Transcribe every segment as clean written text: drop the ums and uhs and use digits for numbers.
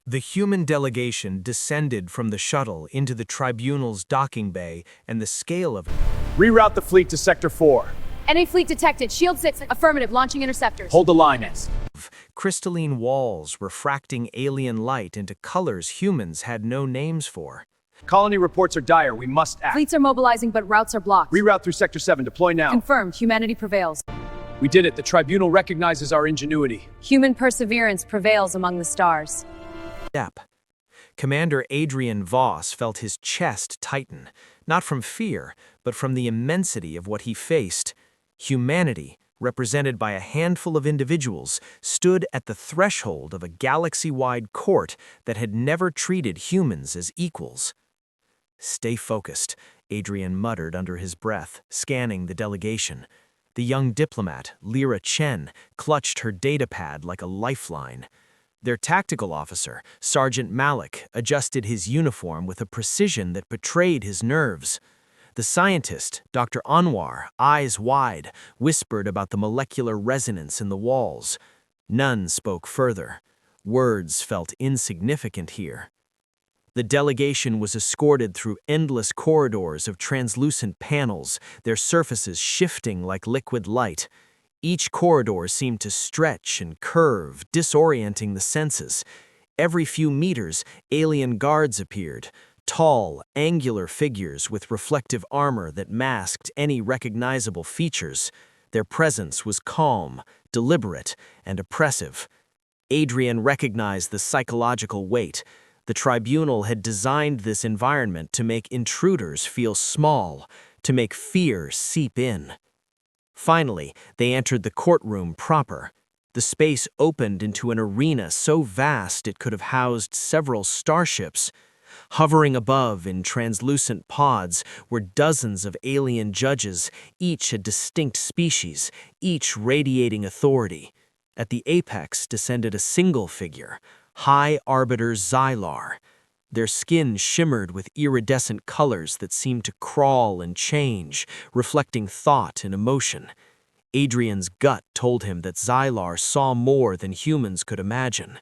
The human delegation descended from the shuttle into the tribunal's docking bay, and the scale of Reroute the fleet to Sector 4. NA fleet detected. Shield 6. Affirmative. Launching interceptors. Hold the line, S. crystalline walls refracting alien light into colors humans had no names for. Colony reports are dire. We must act. Fleets are mobilizing, but routes are blocked. Reroute through Sector 7. Deploy now. Confirmed. Humanity prevails. We did it. The Tribunal recognizes our ingenuity. Human perseverance prevails among the stars. Step. Commander Adrian Voss felt his chest tighten, not from fear, but from the immensity of what he faced. Humanity, represented by a handful of individuals, stood at the threshold of a galaxy-wide court that had never treated humans as equals. "Stay focused," Adrian muttered under his breath, scanning the delegation. The young diplomat, Lyra Chen, clutched her datapad like a lifeline. Their tactical officer, Sergeant Malik, adjusted his uniform with a precision that betrayed his nerves. The scientist, Dr. Anwar, eyes wide, whispered about the molecular resonance in the walls. None spoke further. Words felt insignificant here. The delegation was escorted through endless corridors of translucent panels, their surfaces shifting like liquid light. Each corridor seemed to stretch and curve, disorienting the senses. Every few meters, alien guards appeared, tall, angular figures with reflective armor that masked any recognizable features. Their presence was calm, deliberate, and oppressive. Adrian recognized the psychological weight. The tribunal had designed this environment to make intruders feel small, to make fear seep in. Finally, they entered the courtroom proper. The space opened into an arena so vast it could have housed several starships. Hovering above in translucent pods were dozens of alien judges, each a distinct species, each radiating authority. At the apex descended a single figure, High Arbiter Zy'lar. Their skin shimmered with iridescent colors that seemed to crawl and change, reflecting thought and emotion. Adrian's gut told him that Zy'lar saw more than humans could imagine.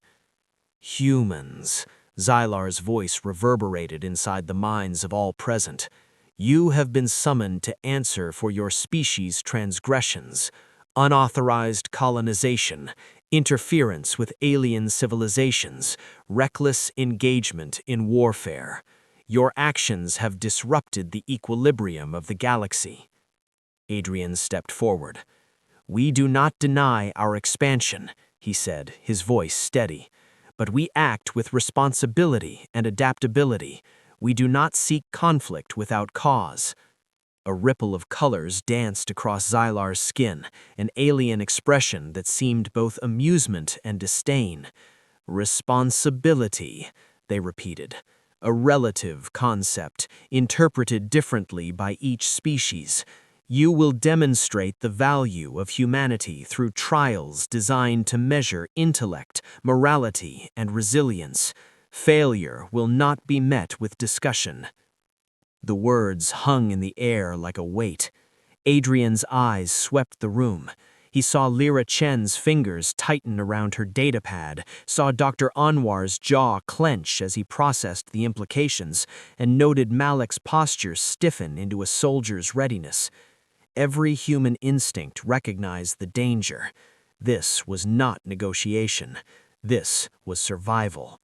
Humans. Zy'lar's voice reverberated inside the minds of all present. You have been summoned to answer for your species' transgressions, unauthorized colonization, interference with alien civilizations, reckless engagement in warfare. Your actions have disrupted the equilibrium of the galaxy. Adrian stepped forward. We do not deny our expansion, he said, his voice steady. But we act with responsibility and adaptability. We do not seek conflict without cause. A ripple of colors danced across Zy'lar's skin, an alien expression that seemed both amusement and disdain. Responsibility, they repeated, a relative concept, interpreted differently by each species. You will demonstrate the value of humanity through trials designed to measure intellect, morality, and resilience. Failure will not be met with discussion. The words hung in the air like a weight. Adrian's eyes swept the room. He saw Lyra Chen's fingers tighten around her datapad, saw Dr. Anwar's jaw clench as he processed the implications, and noted Malik's posture stiffen into a soldier's readiness. Every human instinct recognized the danger. This was not negotiation. This was survival.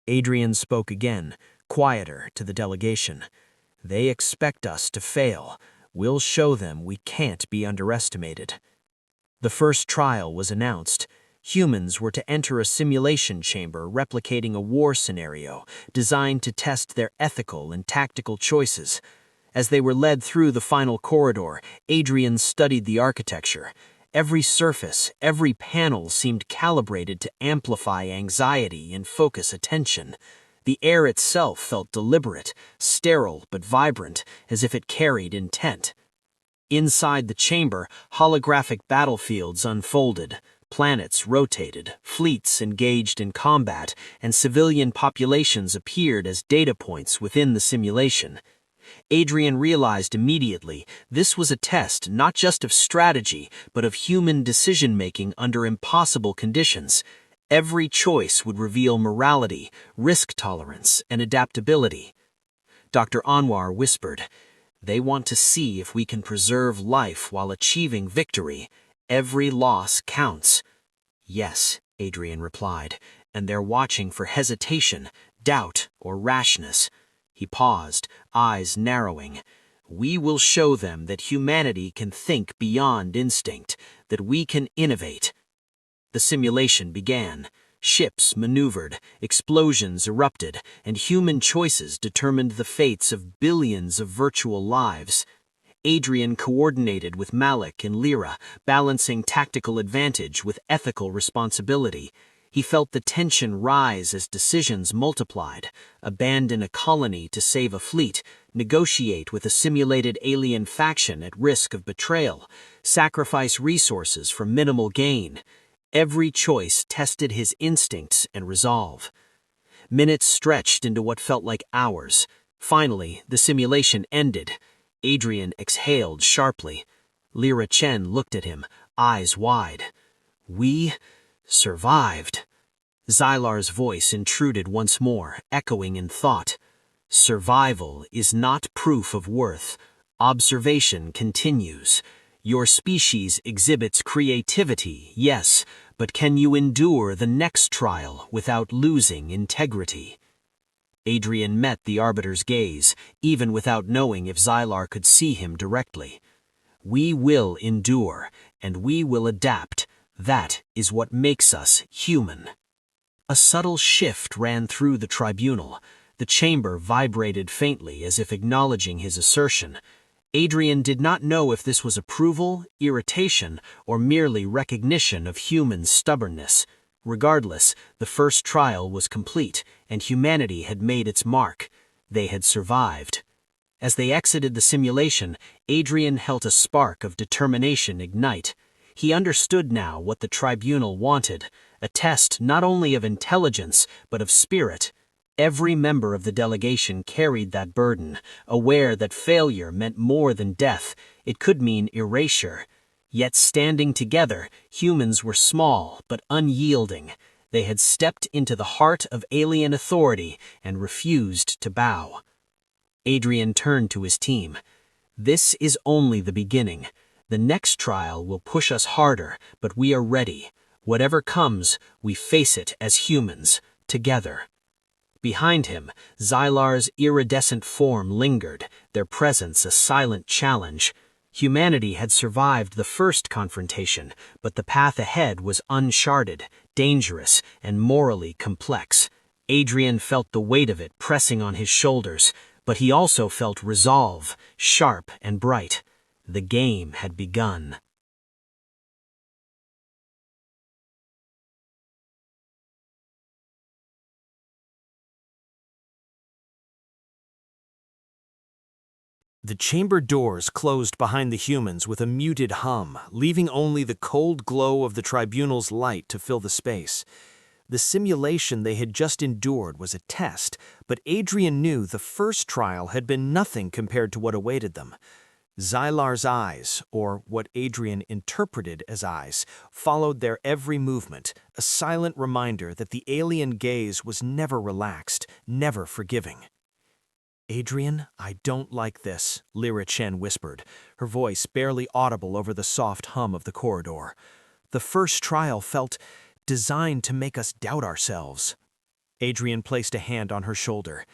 Adrian spoke again, quieter, to the delegation. They expect us to fail. We'll show them we can't be underestimated. The first trial was announced. Humans were to enter a simulation chamber replicating a war scenario designed to test their ethical and tactical choices. As they were led through the final corridor, Adrian studied the architecture. Every surface, every panel seemed calibrated to amplify anxiety and focus attention. The air itself felt deliberate, sterile but vibrant, as if it carried intent. Inside the chamber, holographic battlefields unfolded. Planets rotated, fleets engaged in combat, and civilian populations appeared as data points within the simulation. Adrian realized immediately this was a test not just of strategy, but of human decision-making under impossible conditions. Every choice would reveal morality, risk tolerance, and adaptability. Dr. Anwar whispered, "They want to see if we can preserve life while achieving victory. Every loss counts." "Yes," Adrian replied, "and they're watching for hesitation, doubt, or rashness." He paused, eyes narrowing. "We will show them that humanity can think beyond instinct, that we can innovate." The simulation began. Ships maneuvered, explosions erupted, and human choices determined the fates of billions of virtual lives. Adrian coordinated with Malik and Lyra, balancing tactical advantage with ethical responsibility. He felt the tension rise as decisions multiplied: abandon a colony to save a fleet, negotiate with a simulated alien faction at risk of betrayal, sacrifice resources for minimal gain. Every choice tested his instincts and resolve. Minutes stretched into what felt like hours. Finally, the simulation ended. Adrian exhaled sharply. Lyra Chen looked at him, eyes wide. "We survived." Zy'lar's voice intruded once more, echoing in thought. "Survival is not proof of worth. Observation continues. Your species exhibits creativity, yes, but can you endure the next trial without losing integrity?" Adrian met the Arbiter's gaze, even without knowing if Zy'lar could see him directly. "We will endure, and we will adapt. That is what makes us human." A subtle shift ran through the tribunal. The chamber vibrated faintly as if acknowledging his assertion. Adrian did not know if this was approval, irritation, or merely recognition of human stubbornness. Regardless, the first trial was complete, and humanity had made its mark. They had survived. As they exited the simulation, Adrian felt a spark of determination ignite. He understood now what the tribunal wanted: a test not only of intelligence, but of spirit. Every member of the delegation carried that burden, aware that failure meant more than death. It could mean erasure. Yet standing together, humans were small but unyielding. They had stepped into the heart of alien authority and refused to bow. Adrian turned to his team. "This is only the beginning. The next trial will push us harder, but we are ready. Whatever comes, we face it as humans, together." Behind him, Zy'lar's iridescent form lingered, their presence a silent challenge. Humanity had survived the first confrontation, but the path ahead was uncharted, dangerous, and morally complex. Adrian felt the weight of it pressing on his shoulders, but he also felt resolve, sharp and bright. The game had begun. The chamber doors closed behind the humans with a muted hum, leaving only the cold glow of the tribunal's light to fill the space. The simulation they had just endured was a test, but Adrian knew the first trial had been nothing compared to what awaited them. Zy'lar's eyes, or what Adrian interpreted as eyes, followed their every movement, a silent reminder that the alien gaze was never relaxed, never forgiving. "Adrian, I don't like this," Lyra Chen whispered, her voice barely audible over the soft hum of the corridor. "The first trial felt designed to make us doubt ourselves." Adrian placed a hand on her shoulder.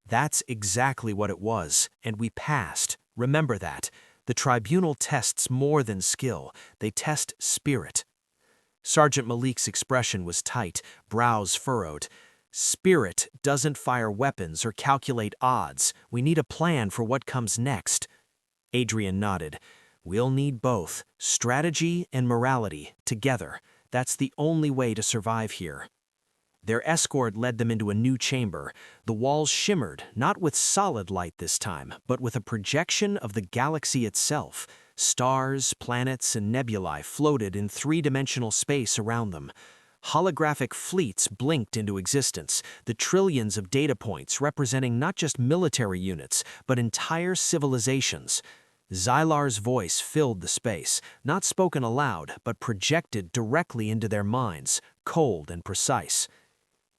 "That's exactly what it was, and we passed. Remember that. The tribunal tests more than skill. They test spirit." Sergeant Malik's expression was tight, brows furrowed. "Spirit doesn't fire weapons or calculate odds. We need a plan for what comes next." Adrian nodded. "We'll need both, strategy and morality, together. That's the only way to survive here." Their escort led them into a new chamber. The walls shimmered, not with solid light this time, but with a projection of the galaxy itself. Stars, planets, and nebulae floated in three-dimensional space around them. Holographic fleets blinked into existence, the trillions of data points representing not just military units, but entire civilizations. Zy'lar's voice filled the space, not spoken aloud, but projected directly into their minds, cold and precise.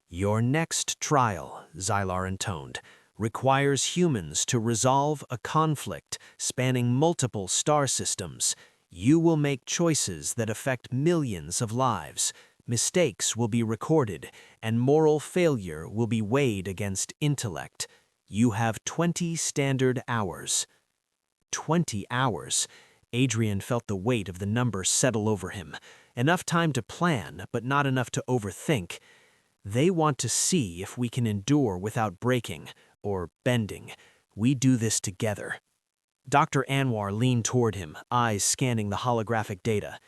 "Your next trial," Zy'lar intoned, "requires humans to resolve a conflict spanning multiple star systems. You will make choices that affect millions of lives. Mistakes will be recorded, and moral failure will be weighed against intellect. You have 20 standard hours." 20 hours. Adrian felt the weight of the number settle over him. Enough time to plan, but not enough to overthink. "They want to see if we can endure without breaking, or bending. We do this together." Dr. Anwar leaned toward him, eyes scanning the holographic data.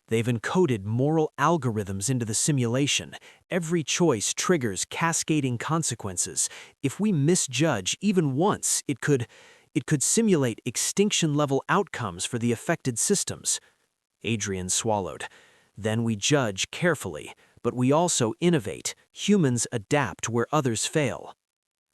"They've encoded moral algorithms into the simulation. Every choice triggers cascading consequences. If we misjudge even once, it could simulate extinction-level outcomes for the affected systems." Adrian swallowed. "Then we judge carefully, but we also innovate. Humans adapt where others fail."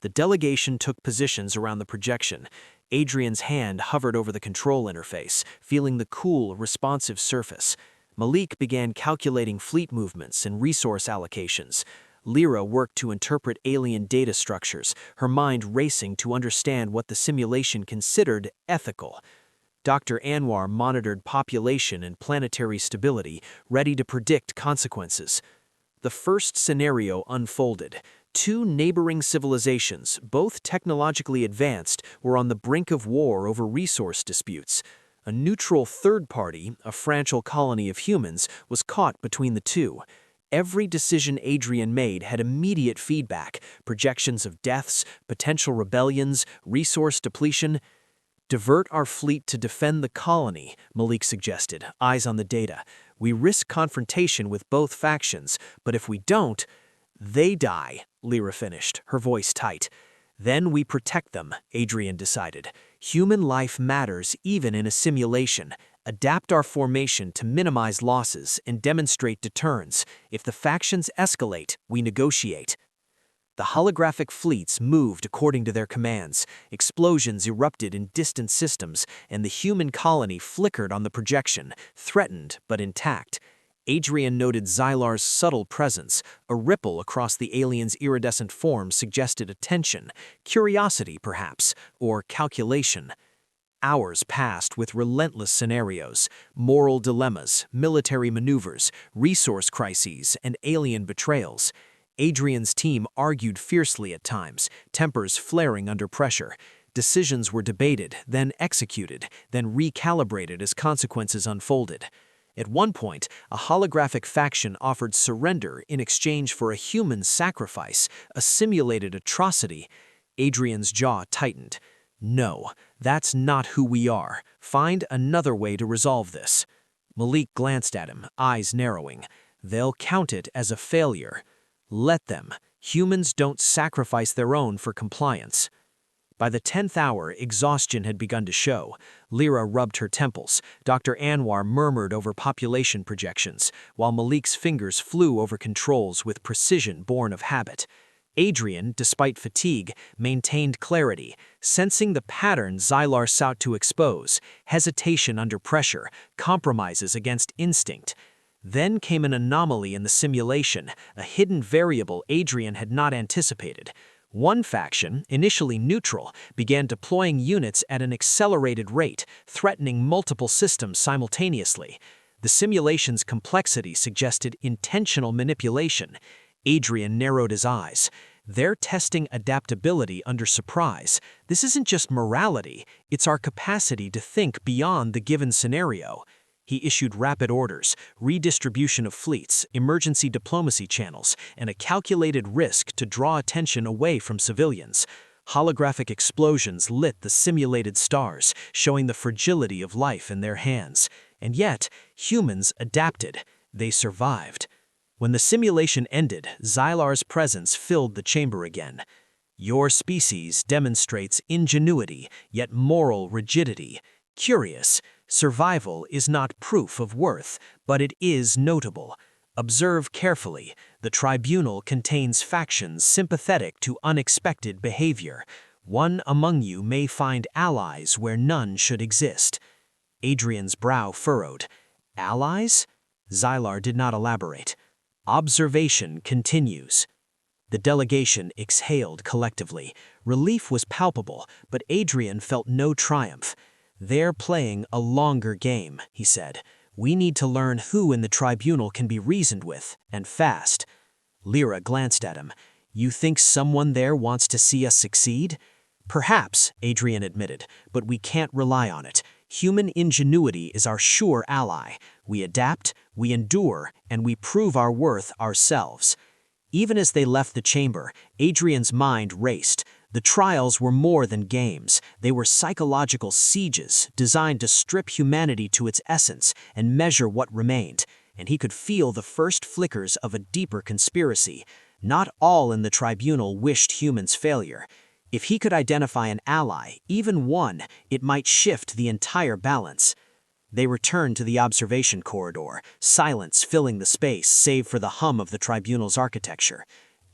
The delegation took positions around the projection. Adrian's hand hovered over the control interface, feeling the cool, responsive surface. Malik began calculating fleet movements and resource allocations. Lyra worked to interpret alien data structures, her mind racing to understand what the simulation considered ethical. Dr. Anwar monitored population and planetary stability, ready to predict consequences. The first scenario unfolded. Two neighboring civilizations, both technologically advanced, were on the brink of war over resource disputes. A neutral third party, a fragile colony of humans, was caught between the two. Every decision Adrian made had immediate feedback, projections of deaths, potential rebellions, resource depletion. "Divert our fleet to defend the colony," Malik suggested, eyes on the data. "We risk confrontation with both factions, but if we don't, they die," Lyra finished, her voice tight. "Then we protect them," Adrian decided. "Human life matters even in a simulation. Adapt our formation to minimize losses and demonstrate deterrence. If the factions escalate, we negotiate." The holographic fleets moved according to their commands. Explosions erupted in distant systems, and the human colony flickered on the projection, threatened but intact. Adrian noted Zy'lar's subtle presence. A ripple across the alien's iridescent form suggested attention, curiosity perhaps, or calculation. Hours passed with relentless scenarios, moral dilemmas, military maneuvers, resource crises, and alien betrayals. Adrian's team argued fiercely at times, tempers flaring under pressure. Decisions were debated, then executed, then recalibrated as consequences unfolded. At one point, a holographic faction offered surrender in exchange for a human sacrifice, a simulated atrocity. Adrian's jaw tightened. "No, that's not who we are. Find another way to resolve this." Malik glanced at him, eyes narrowing. "They'll count it as a failure. Let them. Humans don't sacrifice their own for compliance." By the 10th hour, exhaustion had begun to show. Lyra rubbed her temples. Dr. Anwar murmured over population projections, while Malik's fingers flew over controls with precision born of habit. Adrian, despite fatigue, maintained clarity, sensing the pattern Zy'lar sought to expose: hesitation under pressure, compromises against instinct. Then came an anomaly in the simulation, a hidden variable Adrian had not anticipated. One faction, initially neutral, began deploying units at an accelerated rate, threatening multiple systems simultaneously. The simulation's complexity suggested intentional manipulation. Adrian narrowed his eyes. "They're testing adaptability under surprise. This isn't just morality, it's our capacity to think beyond the given scenario." He issued rapid orders, redistribution of fleets, emergency diplomacy channels, and a calculated risk to draw attention away from civilians. Holographic explosions lit the simulated stars, showing the fragility of life in their hands. And yet, humans adapted. They survived. When the simulation ended, Zy'lar's presence filled the chamber again. "Your species demonstrates ingenuity, yet moral rigidity. Curious. Survival is not proof of worth, but it is notable. Observe carefully. The tribunal contains factions sympathetic to unexpected behavior. One among you may find allies where none should exist." Adrian's brow furrowed. "Allies?" Zy'lar did not elaborate. Observation continues. The delegation exhaled collectively. Relief was palpable, but Adrian felt no triumph. "They're playing a longer game," he said. "We need to learn who in the tribunal can be reasoned with, and fast." Lyra glanced at him. "You think someone there wants to see us succeed?" "Perhaps," Adrian admitted, "but we can't rely on it. Human ingenuity is our sure ally. We adapt, we endure, and we prove our worth ourselves." Even as they left the chamber, Adrian's mind raced. The trials were more than games. They were psychological sieges designed to strip humanity to its essence and measure what remained. And he could feel the first flickers of a deeper conspiracy. Not all in the tribunal wished humans' failure. If he could identify an ally, even one, it might shift the entire balance. They returned to the observation corridor, silence filling the space save for the hum of the tribunal's architecture.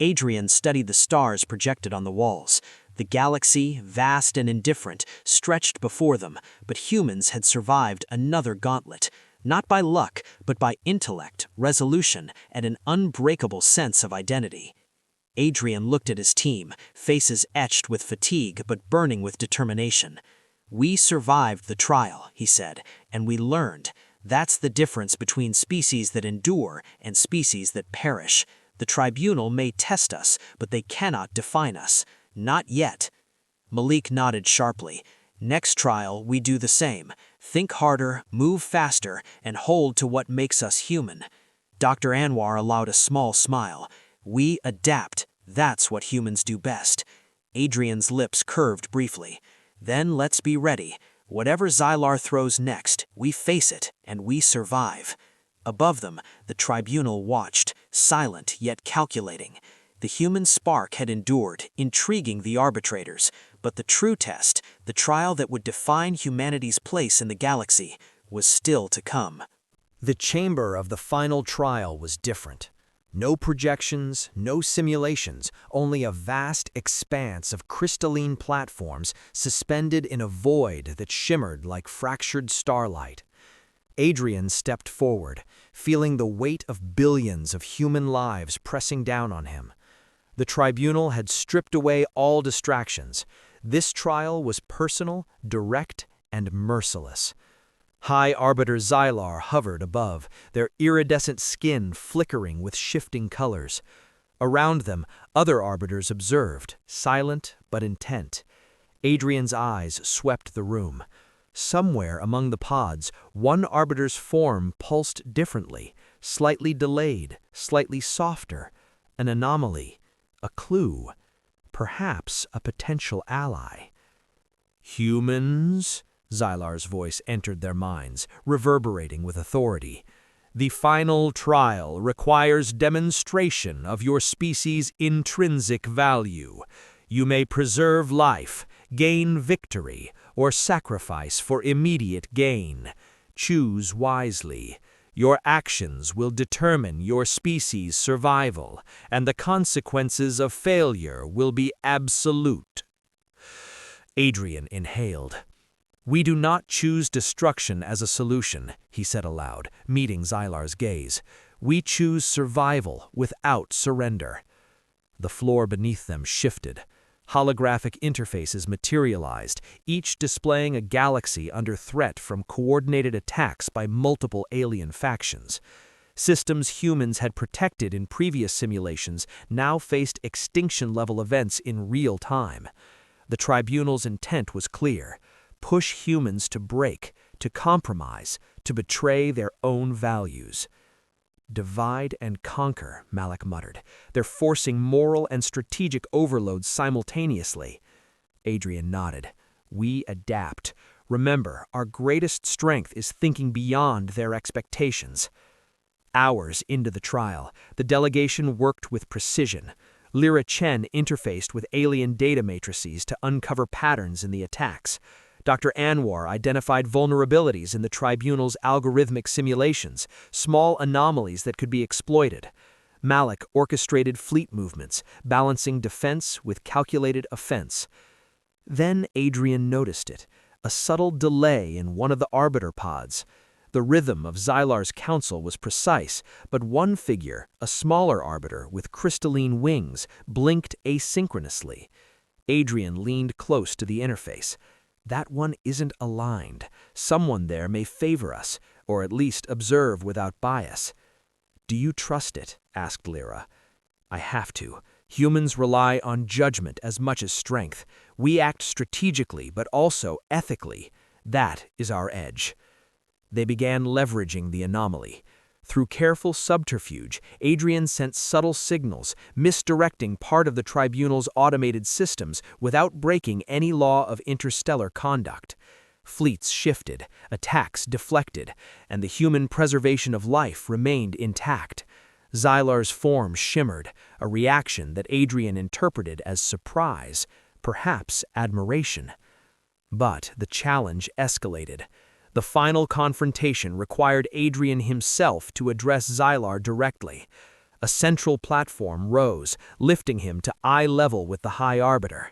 Adrian studied the stars projected on the walls. The galaxy, vast and indifferent, stretched before them, but humans had survived another gauntlet. Not by luck, but by intellect, resolution, and an unbreakable sense of identity. Adrian looked at his team, faces etched with fatigue but burning with determination. "We survived the trial," he said, "and we learned. That's the difference between species that endure and species that perish. The tribunal may test us, but they cannot define us. Not yet." Malik nodded sharply. "Next trial, we do the same. Think harder, move faster, and hold to what makes us human." Dr. Anwar allowed a small smile. "We adapt. That's what humans do best." Adrian's lips curved briefly. "Then let's be ready. Whatever Zy'lar throws next, we face it, and we survive." Above them, the tribunal watched, silent yet calculating. The human spark had endured, intriguing the arbitrators, but the true test, the trial that would define humanity's place in the galaxy, was still to come. The chamber of the final trial was different. No projections, no simulations, only a vast expanse of crystalline platforms suspended in a void that shimmered like fractured starlight. Adrian stepped forward, feeling the weight of billions of human lives pressing down on him. The tribunal had stripped away all distractions. This trial was personal, direct, and merciless. High Arbiter Zy'lar hovered above, their iridescent skin flickering with shifting colors. Around them, other arbiters observed, silent but intent. Adrian's eyes swept the room. Somewhere among the pods, one arbiter's form pulsed differently, slightly delayed, slightly softer. An anomaly, a clue, perhaps a potential ally. "Humans?" Zy'lar's voice entered their minds, reverberating with authority. "The final trial requires demonstration of your species' intrinsic value. You may preserve life, gain victory, or sacrifice for immediate gain. Choose wisely. Your actions will determine your species' survival, and the consequences of failure will be absolute." Adrian inhaled. "We do not choose destruction as a solution," he said aloud, meeting Zy'lar's gaze. "We choose survival without surrender." The floor beneath them shifted. Holographic interfaces materialized, each displaying a galaxy under threat from coordinated attacks by multiple alien factions. Systems humans had protected in previous simulations now faced extinction-level events in real time. The tribunal's intent was clear: push humans to break, to compromise, to betray their own values. "Divide and conquer," Malik muttered. "They're forcing moral and strategic overload simultaneously." Adrian nodded. "We adapt. Remember, our greatest strength is thinking beyond their expectations." Hours into the trial, the delegation worked with precision. Lyra Chen interfaced with alien data matrices to uncover patterns in the attacks. Dr. Anwar identified vulnerabilities in the tribunal's algorithmic simulations, small anomalies that could be exploited. Malik orchestrated fleet movements, balancing defense with calculated offense. Then Adrian noticed it, a subtle delay in one of the arbiter pods. The rhythm of Zy'lar's council was precise, but one figure, a smaller arbiter with crystalline wings, blinked asynchronously. Adrian leaned close to the interface. That one isn't aligned. Someone there may favor us, or at least observe without bias. Do you trust it? Asked Lyra. I have to. Humans rely on judgment as much as strength. We act strategically, but also ethically. That is our edge. They began leveraging the anomaly. Through careful subterfuge, Adrian sent subtle signals, misdirecting part of the tribunal's automated systems without breaking any law of interstellar conduct. Fleets shifted, attacks deflected, and the human preservation of life remained intact. Zy'lar's form shimmered, a reaction that Adrian interpreted as surprise, perhaps admiration. But the challenge escalated. The final confrontation required Adrian himself to address Zy'lar directly. A central platform rose, lifting him to eye level with the High Arbiter.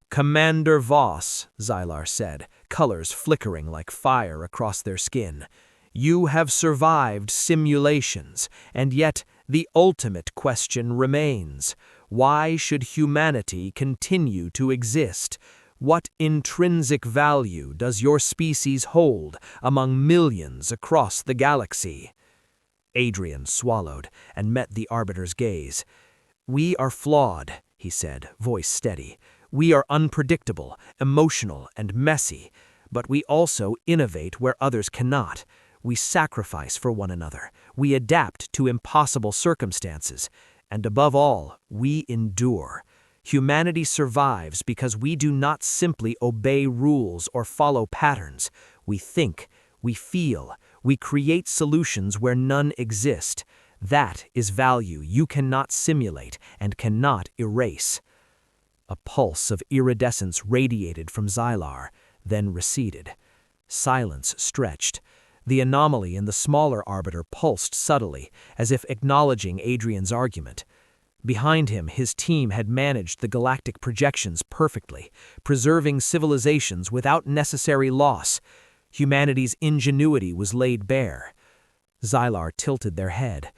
"Commander Voss," Zy'lar said, colors flickering like fire across their skin. "You have survived simulations, and yet the ultimate question remains. Why should humanity continue to exist? What intrinsic value does your species hold among millions across the galaxy?" Adrian swallowed and met the Arbiter's gaze. "We are flawed," he said, voice steady. "We are unpredictable, emotional, and messy, but we also innovate where others cannot. We sacrifice for one another. We adapt to impossible circumstances. And above all, we endure. Humanity survives because we do not simply obey rules or follow patterns. We think, we feel, we create solutions where none exist. That is value you cannot simulate and cannot erase." A pulse of iridescence radiated from Zy'lar, then receded. Silence stretched. The anomaly in the smaller arbiter pulsed subtly, as if acknowledging Adrian's argument. Behind him, his team had managed the galactic projections perfectly, preserving civilizations without necessary loss. Humanity's ingenuity was laid bare. Zy'lar tilted their head.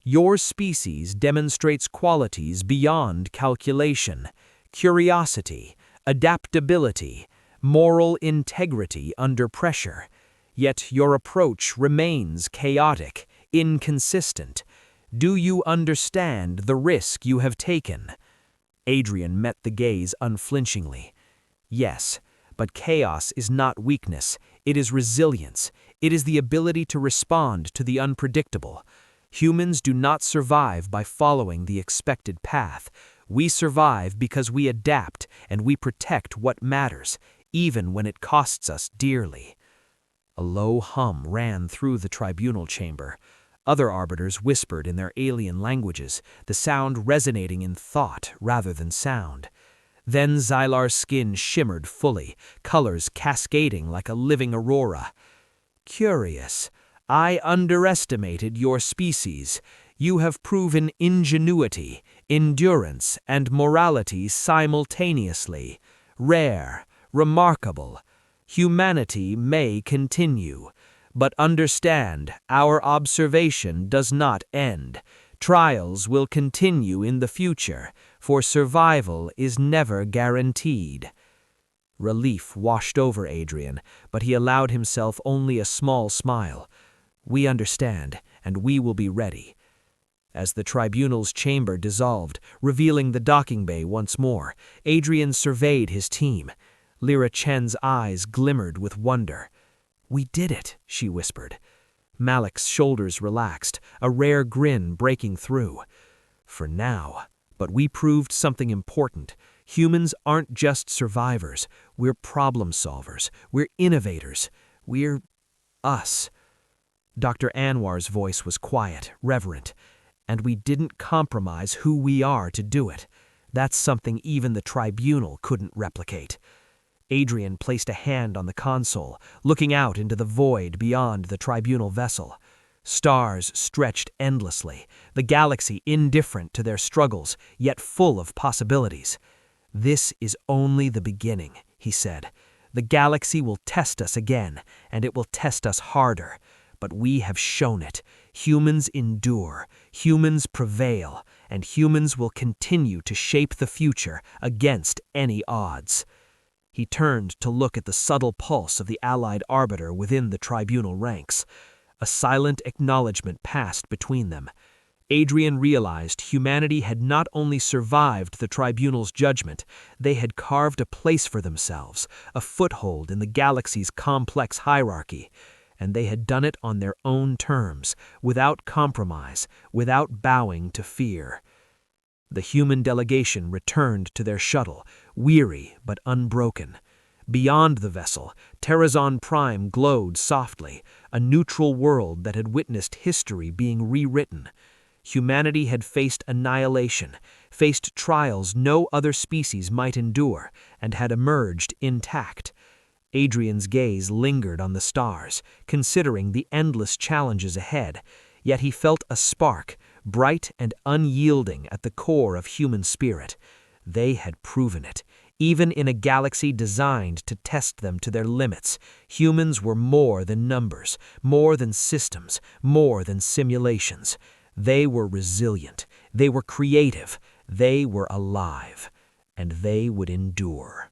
"Your species demonstrates qualities beyond calculation: curiosity, adaptability, moral integrity under pressure. Yet your approach remains chaotic, inconsistent. Do you understand the risk you have taken?" Adrian met the gaze unflinchingly. "Yes, but chaos is not weakness. It is resilience. It is the ability to respond to the unpredictable. Humans do not survive by following the expected path. We survive because we adapt and we protect what matters, even when it costs us dearly." A low hum ran through the tribunal chamber. Other arbiters whispered in their alien languages, the sound resonating in thought rather than sound. Then Zy'lar's skin shimmered fully, colors cascading like a living aurora. "Curious. I underestimated your species. You have proven ingenuity, endurance, and morality simultaneously. Rare, remarkable. Humanity may continue. But understand, our observation does not end. Trials will continue in the future, for survival is never guaranteed." Relief washed over Adrian, but he allowed himself only a small smile. "We understand, and we will be ready." As the tribunal's chamber dissolved, revealing the docking bay once more, Adrian surveyed his team. Lyra Chen's eyes glimmered with wonder. "We did it," she whispered. Malik's shoulders relaxed, a rare grin breaking through. "For now. But we proved something important. Humans aren't just survivors. We're problem solvers. We're innovators. We're us." Dr. Anwar's voice was quiet, reverent. "And we didn't compromise who we are to do it. That's something even the tribunal couldn't replicate." Adrian placed a hand on the console, looking out into the void beyond the tribunal vessel. Stars stretched endlessly, the galaxy indifferent to their struggles, yet full of possibilities. "This is only the beginning," he said. "The galaxy will test us again, and it will test us harder. But we have shown it. Humans endure, humans prevail, and humans will continue to shape the future against any odds. He turned to look at the subtle pulse of the Allied arbiter within the tribunal ranks. A silent acknowledgement passed between them. Adrian realized humanity had not only survived the tribunal's judgment, they had carved a place for themselves, a foothold in the galaxy's complex hierarchy. And they had done it on their own terms, without compromise, without bowing to fear. The human delegation returned to their shuttle, weary but unbroken. Beyond the vessel, Terrazon Prime glowed softly, a neutral world that had witnessed history being rewritten. Humanity had faced annihilation, faced trials no other species might endure, and had emerged intact. Adrian's gaze lingered on the stars, considering the endless challenges ahead, yet he felt a spark, bright and unyielding at the core of human spirit. They had proven it. Even in a galaxy designed to test them to their limits, humans were more than numbers, more than systems, more than simulations. They were resilient, they were creative, they were alive, and they would endure.